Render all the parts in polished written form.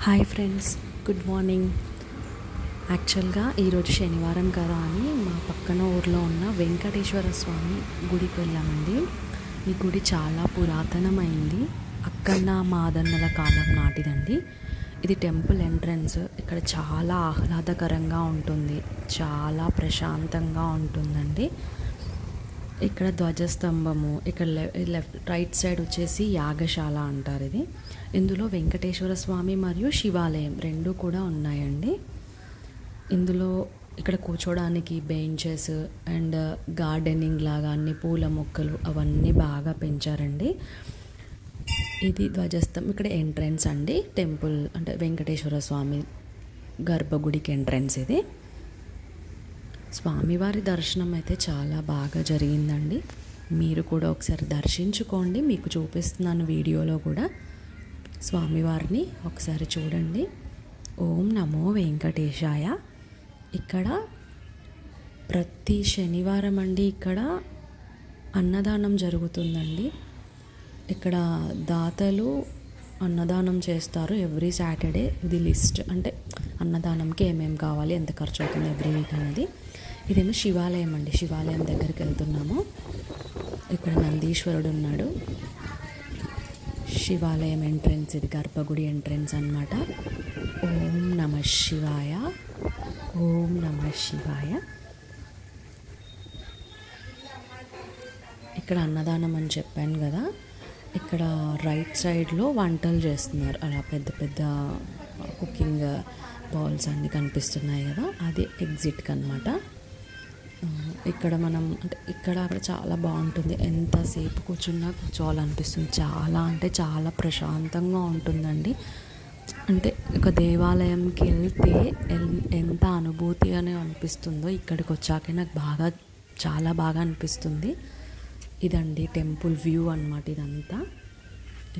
Hi friends, good morning. యాక్చువల్గా ఈరోజు శనివారం కదా అని మా పక్కన ఊర్లో ఉన్న వెంకటేశ్వర స్వామి గుడికి వెళ్ళామండి. ఈ గుడి చాలా పురాతనమైంది, అక్కన్న మాదన్నల కాలం నాటిదండి. ఇది టెంపుల్ ఎంట్రన్స్. ఇక్కడ చాలా ఆహ్లాదకరంగా ఉంటుంది, చాలా ప్రశాంతంగా ఉంటుందండి. ఇక్కడ ధ్వజస్తంభము, ఇక్కడ రైట్ సైడ్ వచ్చేసి యాగశాల అంటారు. ఇది ఇందులో వెంకటేశ్వర స్వామి మరియు శివాలయం రెండు కూడా ఉన్నాయండి. ఇందులో ఇక్కడ కూర్చోడానికి బెంచెస్ అండ్ గార్డెనింగ్ లాగా అన్ని పూల మొక్కలు అవన్నీ బాగా పెంచారండి. ఇది ధ్వజస్తంభం. ఇక్కడ ఎంట్రన్స్ అండి, టెంపుల్ అంటే వెంకటేశ్వర స్వామి గర్భగుడికి ఎంట్రన్స్. ఇది స్వామివారి దర్శనం అయితే చాలా బాగా జరిగిందండి. మీరు కూడా ఒకసారి దర్శించుకోండి, మీకు చూపిస్తున్నాను వీడియోలో కూడా. స్వామివారిని ఒకసారి చూడండి. ఓం నమో వెంకటేశాయ. ఇక్కడ ప్రతి శనివారం అండి ఇక్కడ అన్నదానం జరుగుతుందండి. ఇక్కడ దాతలు అన్నదానం చేస్తారు ఎవ్రీ సాటర్డే. ఇది లిస్ట్ అంటే అన్నదానంకి ఏమేమి కావాలి, ఎంత ఖర్చు అవుతుంది ఎవ్రీ వీక్ అనేది. ఇదేమో శివాలయం అండి, శివాలయం దగ్గరికి వెళ్తున్నాము. ఇక్కడ నందీశ్వరుడు ఉన్నాడు. శివాలయం ఎంట్రన్స్, ఇది గర్భగుడి ఎంట్రన్స్ అన్నమాట. ఓం నమ శివాయ, ఓం నమ శివాయ. ఇక్కడ అన్నదానం అని చెప్పాను కదా. ఇక్కడ రైట్ సైడ్లో వంటలు చేస్తున్నారు, అలా పెద్ద పెద్ద కుకింగ్ బౌల్స్ అన్నీ కనిపిస్తున్నాయి కదా, అది ఎగ్జిట్కి అనమాట. ఇక్కడ మనం అంటే ఇక్కడ అక్కడ చాలా బాగుంటుంది, ఎంతసేపు కూర్చోవాలనిపిస్తుంది. చాలా అంటే చాలా ప్రశాంతంగా ఉంటుందండి. అంటే ఒక దేవాలయంకి వెళ్తే ఎంత అనుభూతిగానే అనిపిస్తుందో ఇక్కడికి వచ్చాకే నాకు చాలా బాగా అనిపిస్తుంది. ఇదండి టెంపుల్ వ్యూ అన్నమాట ఇదంతా.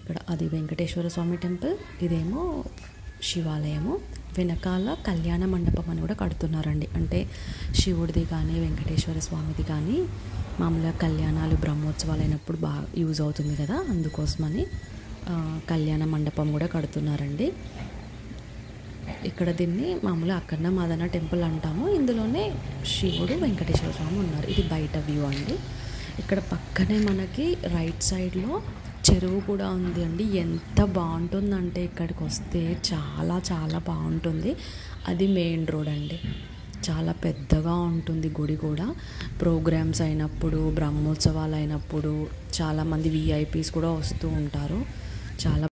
ఇక్కడ అది వెంకటేశ్వర స్వామి టెంపుల్, ఇదేమో శివాలయము. వెనకాల కళ్యాణ మండపం అని కూడా కడుతున్నారండి. అంటే శివుడిది కానీ వెంకటేశ్వర స్వామిది కానీ మామూలుగా కళ్యాణాలు బ్రహ్మోత్సవాలు అయినప్పుడు బాగా యూజ్ అవుతుంది కదా, అందుకోసమని కళ్యాణ మండపం కూడా కడుతున్నారండి. ఇక్కడ దీన్ని మామూలుగా అక్కన్న మాదన్న టెంపుల్ అంటాము. ఇందులోనే శివుడు వెంకటేశ్వర స్వామి ఉన్నారు. ఇది బయట వ్యూ అండి. ఇక్కడ పక్కనే మనకి రైట్ సైడ్లో చెరువు కూడా ఉంది అండి. ఎంత బాగుంటుందంటే ఇక్కడికి వస్తే చాలా చాలా బాగుంటుంది. అది మెయిన్ రోడ్ అండి, చాలా పెద్దగా ఉంటుంది గుడి కూడా. ప్రోగ్రామ్స్ అయినప్పుడు, బ్రహ్మోత్సవాలు అయినప్పుడు చాలామంది విఐపీస్ కూడా వస్తూ ఉంటారు. చాలా